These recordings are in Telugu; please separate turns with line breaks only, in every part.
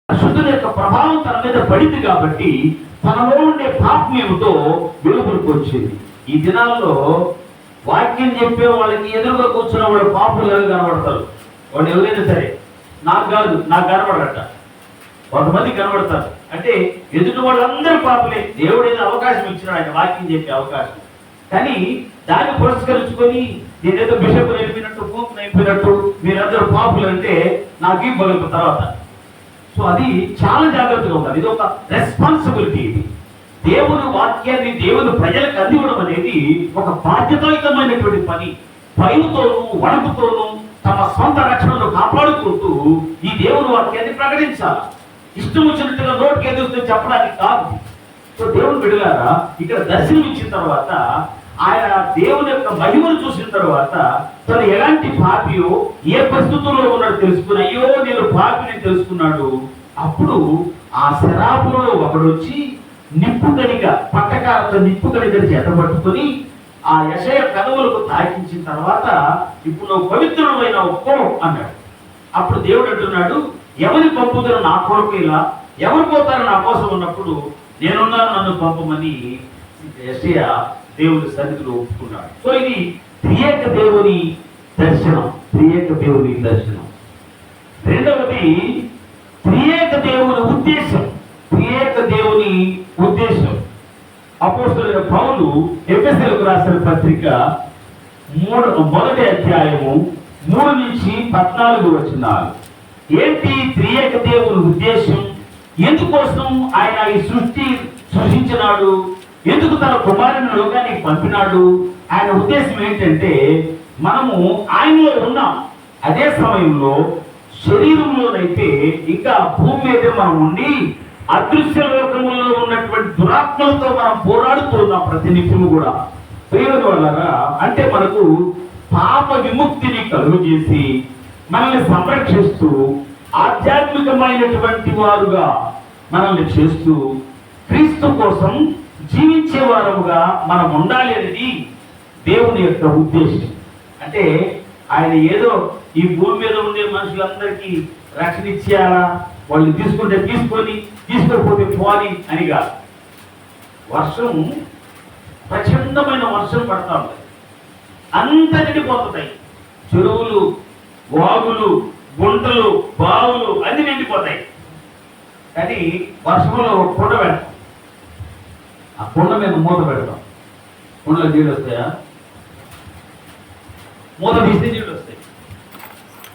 పరిశుద్ధుల యొక్క ప్రభావం తన మీద పడింది కాబట్టి తనలో ఉండే పాపం ఏమిటో వెలుగులకు వచ్చింది. ఈ దినాల్లో వాక్యం చెప్పే వాళ్ళకి ఎదురుగా కూర్చున్న వాళ్ళు పాపులుగా కనబడతారు. వాళ్ళు ఎవరైనా సరే నాకు కాదు, నాకు కనబడరట. కొంతమంది కనబడతారు. అంటే ఎదుటి వాళ్ళందరూ పాపులే. దేవుడు ఏదో అవకాశం ఇచ్చినాడు, ఆయన వాక్యం చెప్పే అవకాశం. కానీ దాన్ని పురస్కరించుకొని నేనేదో బిషప్ అయిపోయినట్టు, పూపు అయిపోయినట్టు మీరందరూ పాపులు అంటే నాకు బలుపు తర్వాత. సో అది చాలా జాగ్రత్తగా ఉండాలి. ఇది ఒక రెస్పాన్సిబిలిటీ. ఇది దేవుని వాక్యాన్ని దేవుని ప్రజలకు అందివ్వడం అనేది ఒక బాధ్యతాయుతమైనటువంటి పని. భయంతోనూ వణుకుతోనూ తమ సొంత రక్షణను కాపాడుకుంటూ ఈ దేవుని వాక్యాన్ని ప్రకటించాలి. ఇష్టం వచ్చినట్టుగా నోటికి ఎదురుస్తే చెప్పడానికి కాదు. సో దేవుని బిడ్డలారా, ఇక్కడ దర్శనం ఇచ్చిన తర్వాత ఆయన దేవుని యొక్క మహిమను చూసిన తర్వాత తను ఎలాంటి పాపియో ఏ పరిస్థితుల్లో ఉన్నాడో తెలుసుకుని, అయ్యో నేను పాపిని తెలుసుకున్నాడు. అప్పుడు ఆ శరాపులలో ఒకడు వచ్చి నిప్పు కణిక పట్టకాలతో నిప్పు కణికని చేతబట్టుకుని ఆ యెషయా కనువులకు తాకించిన తర్వాత ఇప్పుడు నువ్వు పవిత్రుడైన ఒక్కో అన్నాడు. అప్పుడు దేవుడు అంటున్నాడు, ఎవరి పంపుదరు నా కొరకు, ఇలా ఎవరు పోతారు నా కోసం ఉన్నప్పుడు నేనున్నాను, నన్ను పంపమని యెషయా దేవుని సన్నిధిలో ఒప్పుకున్నాడు. సో ఇది త్రియేక దేవుని దర్శనం. త్రియేక దేవుని దర్శనం. రెండవది త్రియేక దేవుని ఉద్దేశం. త్రియేక దేవుని ఉద్దేశం. అపోస్తలుడైన పౌలు ఎఫెసీయులకు రాసిన పత్రిక 1వ అధ్యాయము 3 నుంచి 14 వచనాలు. ఏంటి త్రియేక దేవుని ఉద్దేశం? ఎందుకోసం ఆయన ఈ సృష్టించినాడు? ఎందుకు తన కుమారుని లోకానికి పంపినాడు? ఆయన ఉద్దేశం ఏంటంటే మనము ఆయనలో ఉన్నాం. అదే సమయంలో శరీరంలోనైతే ఇంకా భూమి మీద మనం ఉండి అదృశ్య లోకములో ఉన్నటువంటి దురాత్మలతో మనం పోరాడుతున్నాం ప్రతి నిత్యము కూడా. ప్రియుల వల్లరా, అంటే మనకు పాప విముక్తిని కలుగజేసి మనల్ని సంరక్షిస్తూ ఆధ్యాత్మికమైనటువంటి వారుగా మనల్ని చేస్తూ క్రీస్తు కోసం జీవించే వారముగా మనం ఉండాలి అనేది దేవుని యొక్క ఉద్దేశం. అంటే ఆయన ఏదో ఈ భూమి మీద ఉండే మనుషులందరికీ రక్షణ ఇచ్చేయాలా, వాళ్ళు తీసుకుంటే తీసుకొని తీసుకోకపోతే పోని అని కాదు. వర్షం, ప్రచండమైన వర్షం పడతా ఉంది, అంత నిండిపోతాయి. చెరువులు, వాగులు, గుంటలు, బావులు అన్ని నిండిపోతాయి. కానీ వర్షంలో ఒక కుండ పెడతాం, ఆ కుండ మీద మూత పెడతాం. కుండలో నీళ్ళు వస్తాయా? మూత తీస్తే నీళ్ళు వస్తాయి.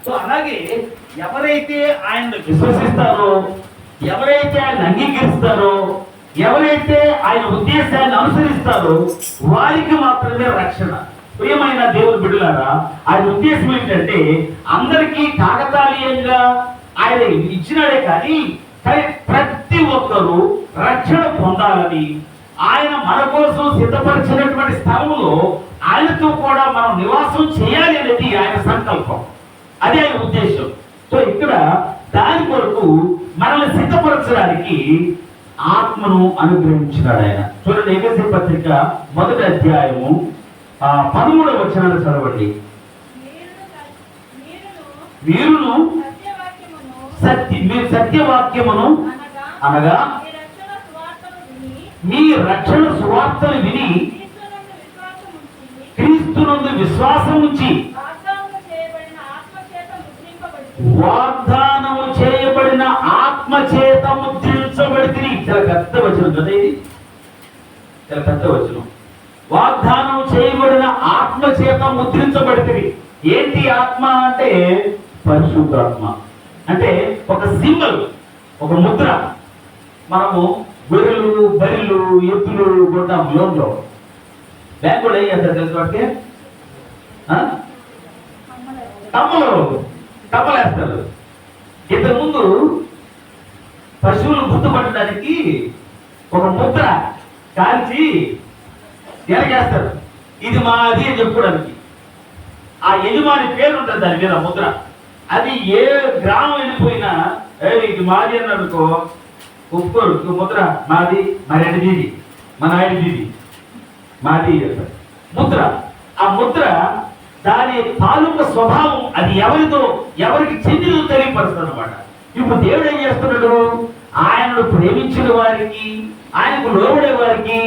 సో అలాగే ఎవరైతే ఆయన్ని విశ్వసిస్తారో, ఎవరైతే ఆయన అంగీకరిస్తారో, ఎవరైతే ఆయన ఉద్దేశాన్ని అనుసరిస్తారో వారికి మాత్రమే రక్షణ. ప్రియమైన దేవుని బిడ్డలారా, ఆయన ఉద్దేశం ఏంటంటే అందరికీ కాకతాళీయంగా ఆయన ఇచ్చినాడే కానీ ప్రతి ఒక్కరూ రక్షణ పొందాలని, ఆయన మన కోసం సిద్ధపరిచినటువంటి స్థలంలో ఆయనతో కూడా మనం నివాసం చేయాలి అనేది ఆయన సంకల్పం. అదే ఆయన ఉద్దేశం. సో ఇక్కడ దాని కొరకు మనల్ని సిద్ధపరచడానికి ఆత్మను అనుగ్రహించినాడు ఆయన. చూడండి, ఎఫెసీ పత్రిక 1వ అధ్యాయము 13వ వచనాన్ని చదవండి. మీరును సత్యవాక్యమును అనగా మీ రక్షణ సువార్తలు విని క్రీస్తునందు విశ్వాసం ఉంచి వాగ్దానము చేయబడిన ఆత్మ చేత ముద్రించబడితిరి. చాలా పెద్ద వచనం కదా ఇది, చాలా పెద్ద వచనం. వాగ్దానం చేయబడిన ఆత్మ చేత ముద్రించబడితిరి. ఏంటి ఆత్మ అంటే? పరిశుద్ధాత్మ. అంటే ఒక సింబల్, ఒక ముద్ర. మనము గొర్రెలు, బర్రెలు, ఎద్దులు కొంటాం లోన్లో. బ్యాంకులో ఏం చేస్తారు తెలుసు వాటికి? కమ్మలేస్తారు. ఇంతకుముందు పశువులు గుర్తుపట్టడానికి ఒక ముద్ర కాల్చి ఎలాగేస్తారు, ఇది మాది అని చెప్పుకోవడానికి. ఆ యజమాని పేరు ఉంటుంది దాని మీద ముద్ర. అది ఏ గ్రామం వెళ్ళిపోయినా ఇది మాది అన్నడుకో ఒప్పుకోరు. ముద్ర మాది, మా రెడ్డి దీది, మా నాయుడు దీది, మాది ముద్ర. ఆ ముద్ర దాని తాలూక స్వభావం అది ఎవరితో ఎవరికి చెందినదో తెలియపరుస్తుంది అనమాట. ఇప్పుడు దేవుడు ఏం చేస్తున్నాడు? ఆయనను ప్రేమించిన వారికి, ఆయనకు లోబడే వారికి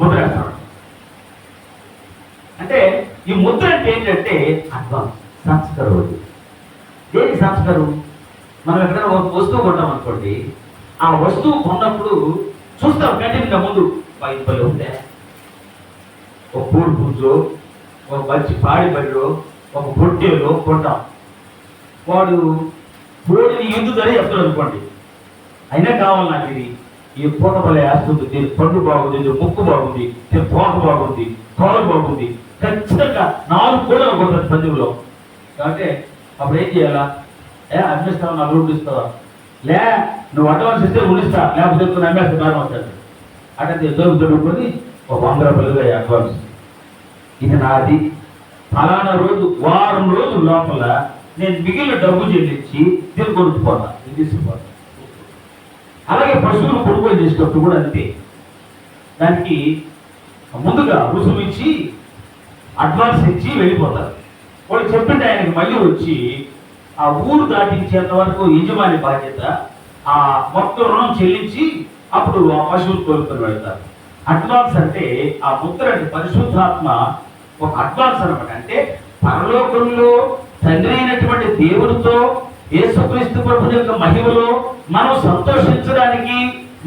ముద్ర వేస్తాడు. అంటే ఈ ముద్ర అంటే ఏంటంటే అడ్వాన్స్ సంస్కారం. దేని సంస్కారం? మనం ఎక్కడైనా ఒక వస్తువు కొన్నాం అనుకోండి, ఆ వస్తువు కొన్నప్పుడు చూస్తాం కంటిన్యూగా ముందు పైపల్లి ఉంటే ఒక పూడి పుంజో, ఒక మంచి పాడి బరిలో, ఒక పొట్టేలో కొంటాం. వాడు కోడిని ఎందుదని చెప్తాడు అనుకోండి, అయినా కావాలి నాకు ఇది, ఈ పూట వల్ల వేస్తుంది, దీని పండు బాగుంది, దీని ముక్కు బాగుంది, దీని తోక బాగుంది, తోలు బాగుంది, ఖచ్చితంగా 4 కూడా కొడుతుంది పందులో. కాబట్టి అప్పుడు ఏం చేయాలా? అమ్మిస్తావా, 4 ఇస్తావా? లే, నువ్వు అడ్వాన్స్ ఇస్తే ఉండిస్తా, లేకపోతే అమ్మేస్తా కారణం వస్తాడు. అంటే దొరుకుకొని ఒక 100 రూపాయలుగా అడ్వాన్స్, ఇది నాది, ఫలానా రోజు వారం రోజుల లోపల నేను మిగిలిన డబ్బు చెల్లించి దీన్ని కొనుక్కుపోతా, ఇది తీసుకుపోతా. అలాగే పశువులు కొనుగోలు చేసేటప్పుడు కూడా అంతే. దానికి ముందుగా రుసుము ఇచ్చి అడ్వాన్స్ ఇచ్చి వెళ్ళిపోతారు. వాళ్ళు చెప్పింటే ఆయనకి మళ్ళీ వచ్చి ఆ ఊరు దాటించేంత వరకు యజమాని బాధ్యత, ఆ మొత్తం రుణం చెల్లించి అప్పుడు ఆ పశువులు కోరుకొని వెళ్తారు. అడ్వాన్స్ అంటే ఆ ముద్ర అంటే పరిశుద్ధాత్మ ఒక అడ్వాన్స్ అనమాట. అంటే పరలోకంలో తండ్రి అయినటువంటి దేవునితో యేసుక్రీస్తు ప్రభుని యొక్క మహిమలో మనం సంతోషించడానికి,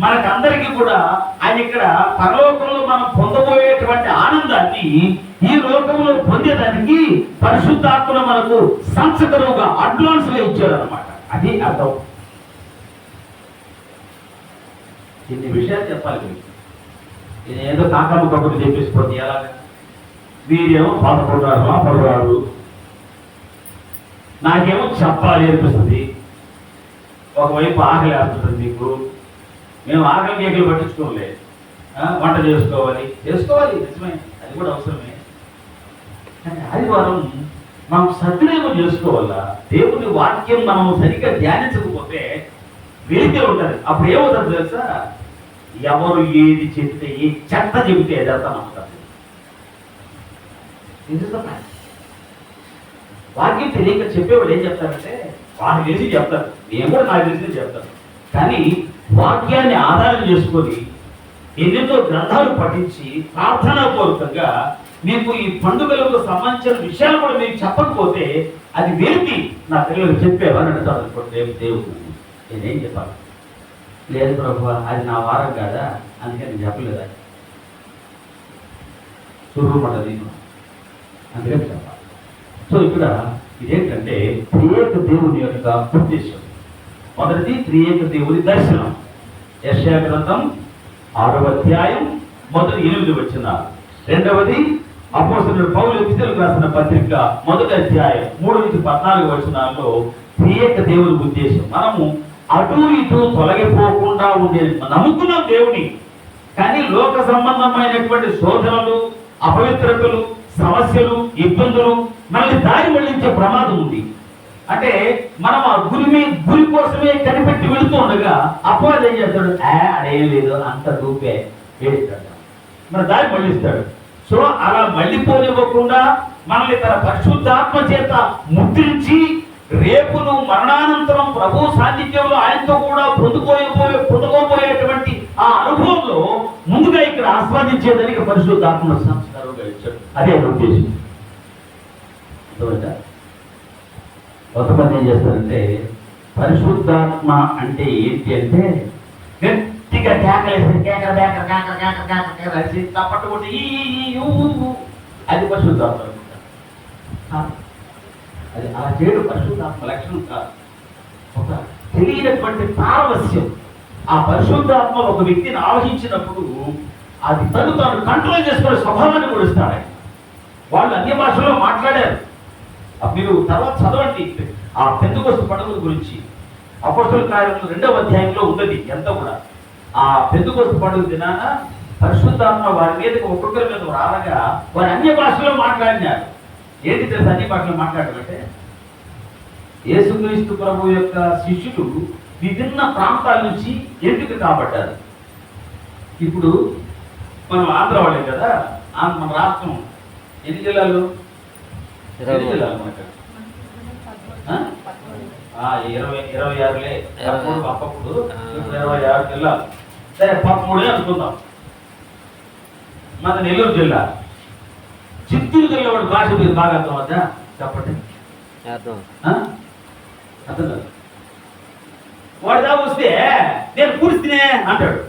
మనకందరికీ కూడా ఆయన ఇక్కడ పరలోకంలో మనం పొందబోయేటువంటి ఆనందాన్ని ఈ లోకంలో పొందేదానికి పరిశుద్ధాత్మను మనకు సంచకరువుగా అడ్వాన్స్ గా ఇచ్చాడు అనమాట. అది అర్థం. ఇన్ని విషయాలు చెప్పాలి మీకు. నేను ఏదో కాకమ్మ కబుర్లు చెప్పేసిపోతే ఎలాగా? మీరేమో బాధపడ్డారు, నాకేమో చెప్పాలి అనిపిస్తుంది. ఒకవైపు ఆకలి వేస్తుంది మీకు. మేము ఆకలి కేకలు పట్టించుకోలేదు, వంట చేసుకోవాలి నిజమే, అది కూడా అవసరమే. కానీ ఆదివారం మనం సద్వినియోగం చేసుకోవాలా? దేవుని వాక్యం మనం సరిగ్గా ధ్యానించకపోతే వెలితే ఉంటుంది. అప్పుడు ఏమవుతుంది తెలుసా? ఎవరు ఏది చెప్తే, ఏ చెత్త చెబితే అదంతా నమ్ముతారు. వాక్యం తెలియక చెప్పేవాళ్ళు ఏం చెప్తారంటే వాళ్ళు తెలిసి చెప్తారు, నేను కూడా నాకు తెలిసి చెప్తాను. కానీ వాక్యాన్ని ఆధారం చేసుకొని ఎన్నెన్నో గ్రంథాలు పఠించి ప్రార్థనాపూర్వకంగా మీకు ఈ పండుగలకు సంబంధించిన విషయాలు కూడా మీకు చెప్పకపోతే అది వెలికి నా పిల్లలకు చెప్పేవారు అడుగుతారు అనుకోండి. దేవుడు నేనేం చెప్పాలి? లేదు ప్రభు, అది నా వారం కాదా, అందుకే నేను చెప్పలేదా, చూడమంటది, అందుకని చెప్పాలి. సో ఇక్కడ ఇదేంటంటే త్రియేక దేవుని యొక్క ఉద్దేశం. మొదటిది త్రియేక దేవుని దర్శనం. యెషయా గ్రంథం 6వ అధ్యాయం మొదటి 8 వచనాలు. రెండవది అపోస్తలుడు పౌలు ఎఫెసీయులకు రాసిన పత్రిక 1వ అధ్యాయం 3-14 వచనాల్లో త్రియేక దేవుని ఉద్దేశం. మనము అటు ఇటు తొలగిపోకుండా ఉండే నమ్ముకున్నాం దేవుని, కానీ లోక సంబంధమైనటువంటి శోధనలు, అపవిత్రతలు, సమస్యలు, ఇబ్బందులు మనల్ని దారి మళ్లించే ప్రమాదం ఉంది. అంటే మనం ఆ గురి కోసమే కనిపెట్టి వెళుతూ ఉండగా అపవాది ఏం చేస్తాడు? అదేం లేదు, అంత రూపే వేస్తాడు, మన దారి మళ్ళిస్తాడు. సో అలా మళ్ళీపోనివ్వకుండా మనల్ని తన పరిశుద్ధాత్మ చేత ముద్రించి రేపును మరణానంతరం ప్రభు సాన్నిధ్యంలో ఆయనతో కూడా పొందుకోబోయేటువంటి ఆ అనుభవంలో ముందుగా ఇక్కడ ఆస్వాదించేదానికి పరిశుద్ధాత్మ సంస్కారంగా ఇచ్చాడు. అదే ఉద్దేశం. కొంతమంది ఏం చేస్తారంటే పరిశుద్ధాత్మ అంటే ఏంటి అంటే గట్టిగా కేకలేసి తప్పట్టుకుంటే అది పరిశుద్ధాత్మ. అది అలా చేయడం పరిశుద్ధాత్మ లక్షణం కాదు. ఒక తెలియనటువంటి పారవస్యం. ఆ పరిశుద్ధాత్మ ఒక వ్యక్తిని ఆవహించినప్పుడు అది తను కంట్రోల్ చేసుకునే స్వభావాన్ని కూడా ఇస్తాడు. వాళ్ళు అన్య భాషలో మాట్లాడారు. మీరు తర్వాత చదవండి ఆ పెంతెకొస్తు పండుగ గురించి. అపోస్తలుల కార్యములు 2వ అధ్యాయంలో ఉన్నది ఎంత కూడా. ఆ పెంతెకొస్తు పండుగ దినాన పరిశుద్ధాత్మ వారి మీదకి ఒక్కొక్కరి మీద రాగా వారి అన్య భాషలో మాట్లాడినారు. ఏంటి తెలుసు అన్య భాషలో మాట్లాడాలంటే యేసుక్రీస్తు ప్రభు యొక్క శిష్యులు విభిన్న ప్రాంతాల నుంచి ఎందుకు కాబడ్డారు. ఇప్పుడు మనం ఆంధ్ర వాళ్ళే కదా, మన రాష్ట్రం ఎన్ని జిల్లాలు? 10 జిల్లాలు. 26లే అప్పుడు 26 జిల్లాలు. సరే 13 అనుకుందాం. మన నెల్లూరు జిల్లా. చిత్తూరు జిల్లా వాడి భాష మీరు బాగా అర్థం అవుతా చెప్పండి. అర్థం కాదు. వాడి దాకా వస్తే నేను కూర్చునే అంటాడు,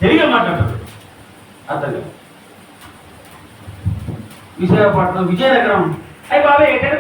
తెలుగే మాట్లాడతాడు. అర్థం కాదు. విశాఖపట్నం, విజయనగరం, అయ్యి బాబాయ్ ఏంటంటే